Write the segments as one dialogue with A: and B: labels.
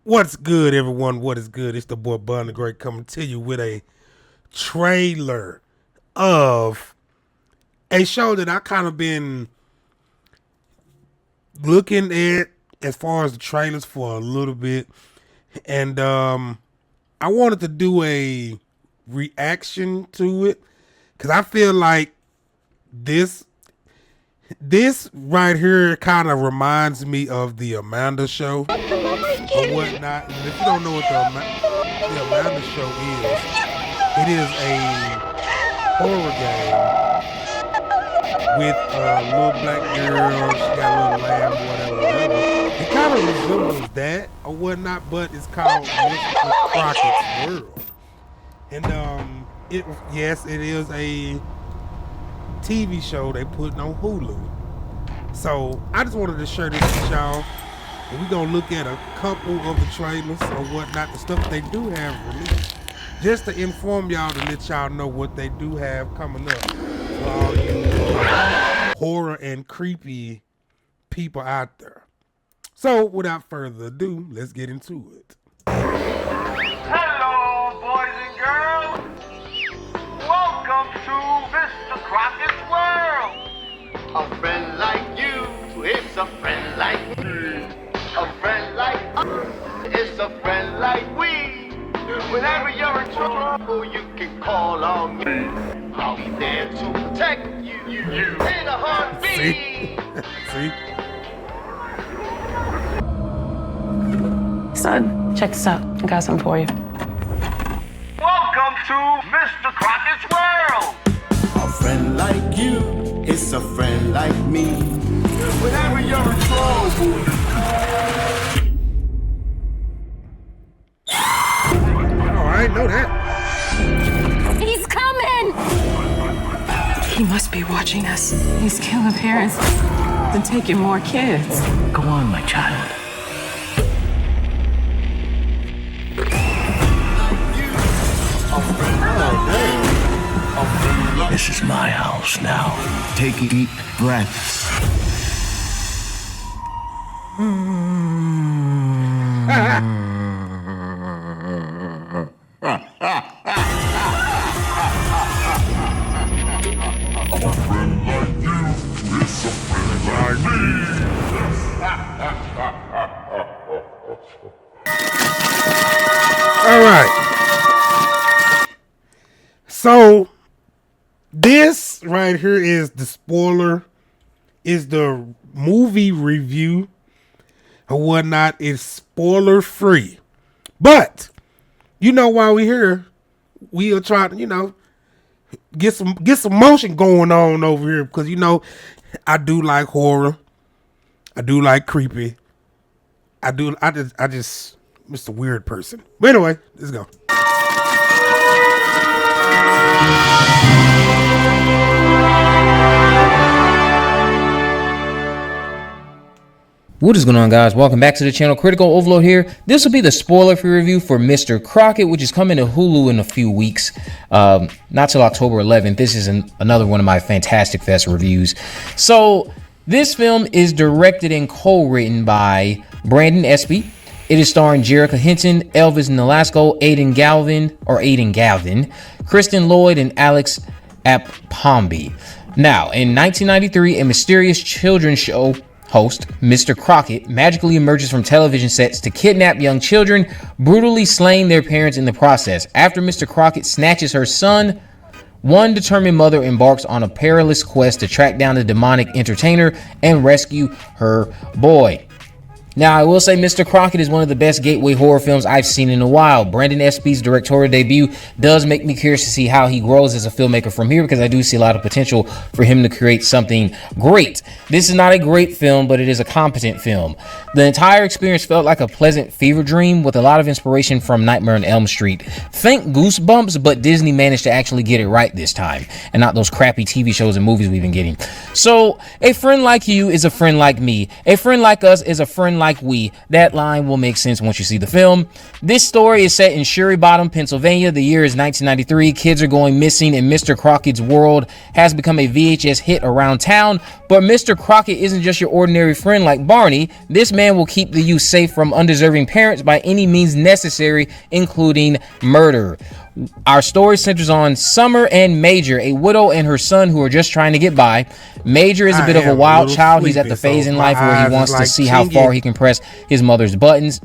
A: What's good, everyone? What is good? It's the boy Bun the Great coming to you with a trailer of a show that I kind of been looking at as far as the trailers for a little bit, and I wanted to do a reaction to it because I feel like this right here kind of reminds me of the Amanda Show or whatnot. And if you don't know what the Amanda Show is, it is a horror game with a little black girl. She got a little lamb, whatever. It kind of resembles that or whatnot, but it's called Mr. Crocket's World. And it is a TV show they putting on Hulu. So I just wanted to share this with y'all. And we're gonna look at a couple of the trailers or whatnot, the stuff they do have released. Just to inform y'all to let y'all know what they do have coming up for all you horror and creepy people out there. So without further ado, let's get into it.
B: Hello, boys and girls. Welcome to Mr. Crocket's World. A friend like you is a friend like me. A friend like us is a friend like we. Whenever you're in trouble, you can call on me. I'll be there to protect you. In a heartbeat.
A: See?
C: Son, check this out. I got something for you.
B: Welcome to Mr. Crockett's World.
D: A friend like you is a friend like me. Whenever you're in trouble.
A: Oh, I didn't know that.
C: He's coming! He must be watching us. He's killing parents and taking more kids.
E: Go on, my child. This is my house now.
D: Take deep breaths.
A: All right. So this right here is the spoiler, is the movie review or whatnot. It's spoiler free. But you know, while we're here, we'll try to, get some motion going on over here because I do like horror. I do like creepy. I just Mr. Weird person. But anyway, let's go.
F: What is going on, guys? Welcome back to the channel. Critical Overload here. This will be the spoiler-free review for Mr. Crocket, which is coming to Hulu in a few weeks. Not till October 11th. This is another one of my Fantastic Fest reviews. So this film is directed and co-written by Brandon Espy. It is starring Jerrica Hinton, Elvis Nolasco, Aidan Galvin, Kristen Lloyd, and Alex Apombi. Now, in 1993, a mysterious children's show host, Mr. Crocket, magically emerges from television sets to kidnap young children, brutally slaying their parents in the process. After Mr. Crocket snatches her son, one determined mother embarks on a perilous quest to track down the demonic entertainer and rescue her boy. Now, I will say Mr. Crocket is one of the best gateway horror films I've seen in a while. Brandon Espy's directorial debut does make me curious to see how he grows as a filmmaker from here, because I do see a lot of potential for him to create something great. This is not a great film, but it is a competent film. The entire experience felt like a pleasant fever dream with a lot of inspiration from Nightmare on Elm Street. Think Goosebumps, but Disney managed to actually get it right this time, and not those crappy TV shows and movies we've been getting. So, a friend like you is a friend like me. A friend like us is a friend like like we. That line will make sense once you see the film. This story is set in Shuri Bottom, Pennsylvania. The year is 1993. Kids are going missing, and Mr. Crockett's world has become a VHS hit around town. But Mr. Crocket isn't just your ordinary friend like Barney. This man will keep the youth safe from undeserving parents by any means necessary, including murder. Our story centers on Summer and Major, a widow and her son who are just trying to get by. Major is a bit of a wild child. He's at the phase in life where he wants to see how far he can press his mother's buttons.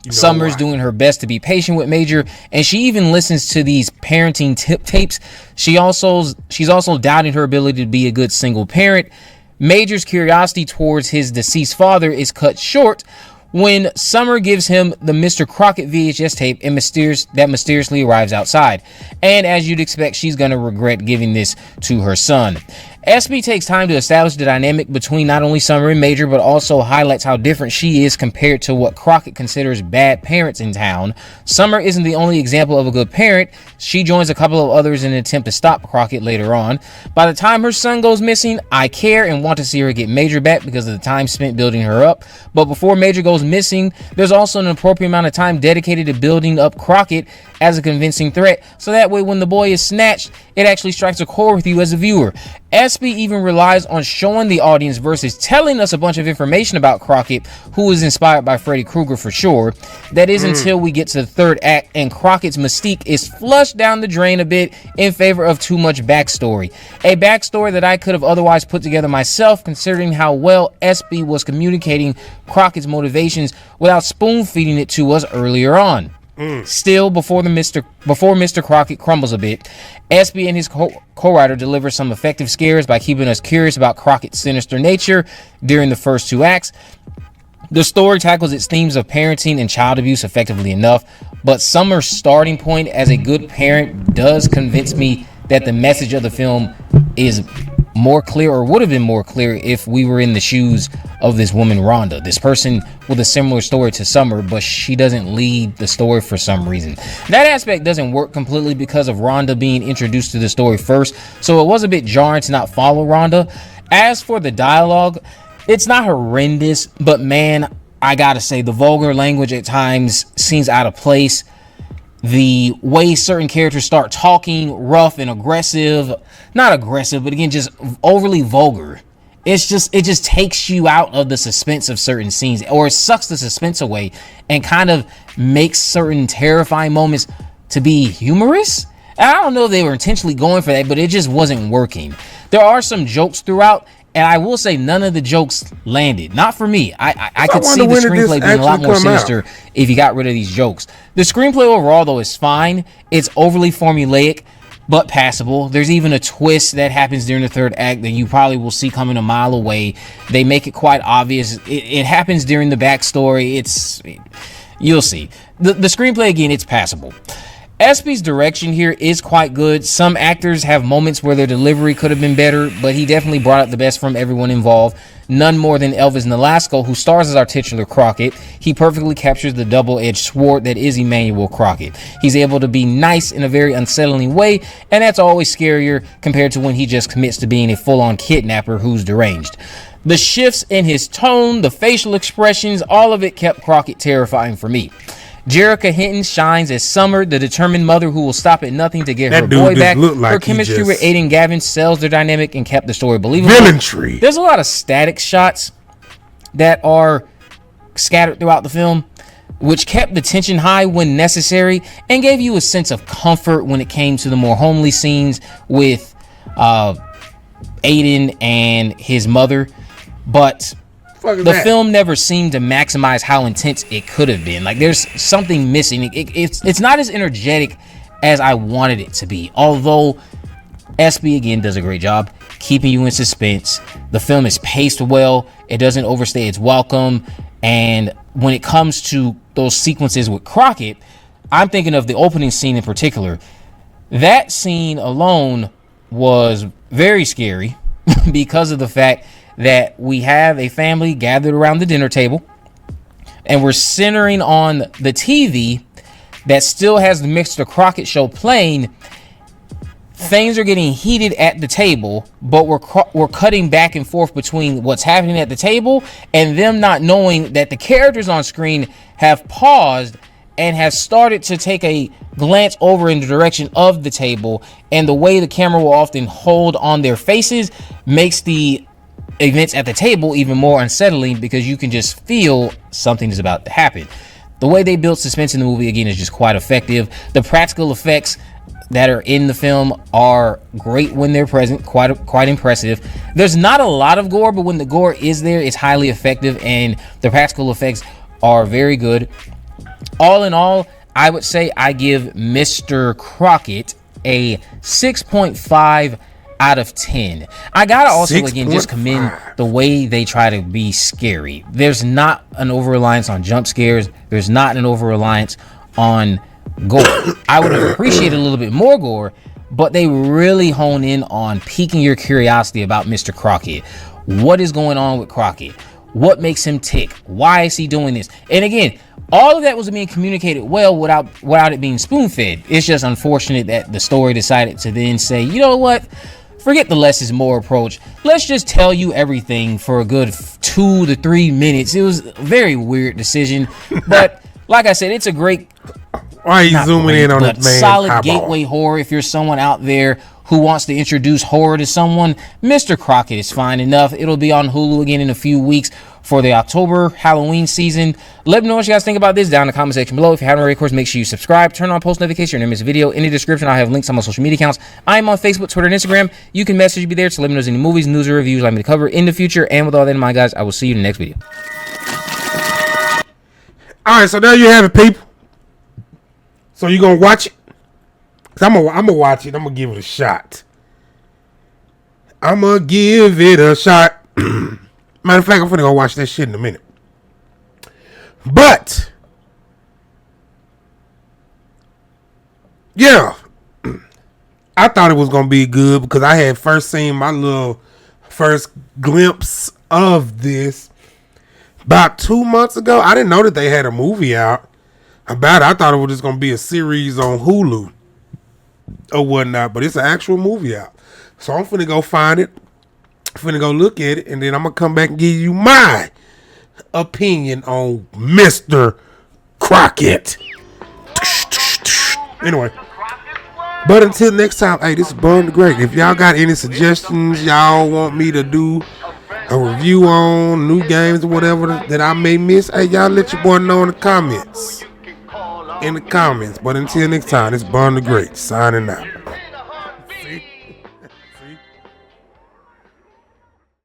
F: Summer's doing her best to be patient with Major, and she even listens to these parenting tapes. She's also doubting her ability to be a good single parent. Major's curiosity towards his deceased father is cut short when Summer gives him the Mr. Crocket VHS tape and mysteriously arrives outside. And as you'd expect, she's going to regret giving this to her son. SB takes time to establish the dynamic between not only Summer and Major, but also highlights how different she is compared to what Crocket considers bad parents in town. Summer isn't the only example of a good parent. She joins a couple of others in an attempt to stop Crocket later on. By the time her son goes missing, I care and want to see her get Major back because of the time spent building her up. But before Major goes missing, there's also an appropriate amount of time dedicated to building up Crocket as a convincing threat, so that way when the boy is snatched, it actually strikes a chord with you as a viewer. SB even relies on showing the audience versus telling us a bunch of information about Crocket, who is inspired by Freddy Krueger for sure. That is until we get to the third act and Crocket's mystique is flushed down the drain a bit in favor of too much backstory. A backstory that I could have otherwise put together myself, considering how well SB was communicating Crocket's motivations without spoon feeding it to us earlier on. Still, before Mr. Crocket crumbles a bit, SB and his co-writer deliver some effective scares by keeping us curious about Crocket's sinister nature during the first two acts. The story tackles its themes of parenting and child abuse effectively enough, but Summer's starting point as a good parent does convince me that the message of the film is more clear, or would have been more clear, if we were in the shoes of this woman Rhonda, this person with a similar story to Summer, but she doesn't lead the story for some reason. That aspect doesn't work completely because of Rhonda being introduced to the story first, so it was a bit jarring to not follow Rhonda. As for the dialogue, it's not horrendous, but man, I gotta say, the vulgar language at times seems out of place. The way certain characters start talking rough and aggressive, not aggressive, but again, just overly vulgar. It just takes you out of the suspense of certain scenes, or it sucks the suspense away and kind of makes certain terrifying moments to be humorous. And I don't know if they were intentionally going for that, but it just wasn't working. There are some jokes throughout, and I will say none of the jokes landed. Not for me. I could see the screenplay being a lot more sinister if you got rid of these jokes. The screenplay overall, though, is fine. It's overly formulaic, but passable. There's even a twist that happens during the third act that you probably will see coming a mile away. They make it quite obvious. It happens during the backstory. You'll see. The screenplay, again, it's passable. SB's direction here is quite good. Some actors have moments where their delivery could have been better, but he definitely brought out the best from everyone involved. None more than Elvis Nolasco, who stars as our titular Crocket. He perfectly captures the double-edged sword that is Emmanuel Crocket. He's able to be nice in a very unsettling way, and that's always scarier compared to when he just commits to being a full-on kidnapper who's deranged. The shifts in his tone, the facial expressions, all of it kept Crocket terrifying for me. Jerrica Hinton shines as Summer, the determined mother who will stop at nothing to get her boy back. Her chemistry with Aiden Gavin sells their dynamic and kept the story believable.
A: Villainry.
F: There's a lot of static shots that are scattered throughout the film, which kept the tension high when necessary and gave you a sense of comfort when it came to the more homely scenes with Aiden and his mother. But the film never seemed to maximize how intense it could have been. Like, there's something missing. It's not as energetic as I wanted it to be. Although SB again does a great job keeping you in suspense. The film is paced well. It doesn't overstay its welcome. And when it comes to those sequences with Crocket, I'm thinking of the opening scene in particular. That scene alone was very scary because of the fact that we have a family gathered around the dinner table and we're centering on the TV that still has the Mr. Crocket show playing. things are getting heated at the table, but we're cutting back and forth between what's happening at the table and them not knowing that the characters on screen have paused and have started to take a glance over in the direction of the table, and the way the camera will often hold on their faces makes the events at the table even more unsettling, because you can just feel something is about to happen. The way they build suspense in the movie, again, is just quite effective. The practical effects that are in the film are great when they're present, quite impressive. There's not a lot of gore, but when the gore is there, it's highly effective, and the practical effects are very good. All in all, I would say I give Mr. Crocket a 6.5 out of 10. I gotta also again just commend the way they try to be scary. There's not an over-reliance on jump scares. There's not an over-reliance on gore. I would have appreciated a little bit more gore, but they really hone in on piquing your curiosity about Mr. Crocket. What is going on with Crocket? What makes him tick? Why is he doing this? And again, all of that was being communicated well without it being spoon-fed. It's just unfortunate that the story decided to then say, you know what? Forget the less is more approach. Let's just tell you everything for a good 2 to 3 minutes. It was a very weird decision, but like I said, it's a great,
A: why are you zooming in on
F: but
A: this man?
F: solid
A: eyeball?
F: gateway horror. If you're someone out there who wants to introduce horror to someone, Mr. Crocket is fine enough. It'll be on Hulu again in a few weeks for the October Halloween season. Let me know what you guys think about this down in the comment section below. If you haven't already, of course, make sure you subscribe, turn on post notifications, your name is video. In the description, I have links on my social media accounts. I'm on Facebook, Twitter, and Instagram. You can message me there to let me know any movies, news, or reviews I'd like me to cover in the future. And with all that in mind, guys, I will see you in the next video.
A: All right, so there you have it, people. So you gonna watch it? I'm gonna watch it. I'm gonna give it a shot. I'm gonna give it a shot. Matter of fact, I'm finna go watch that shit in a minute. But yeah, I thought it was gonna be good because I had first seen my little first glimpse of this about 2 months ago. I didn't know that they had a movie out about it. I thought it was just gonna be a series on Hulu or whatnot, but it's an actual movie out. So I'm finna go find it, finna go look at it, and then I'm gonna come back and give you my opinion on Mr. Crocket. Anyway, but until next time, hey, this is Bun the Great. If y'all got any suggestions y'all want me to do a review on, new games or whatever that I may miss, hey, y'all let your boy know in the comments. But until next time, it's Bun the Great signing out.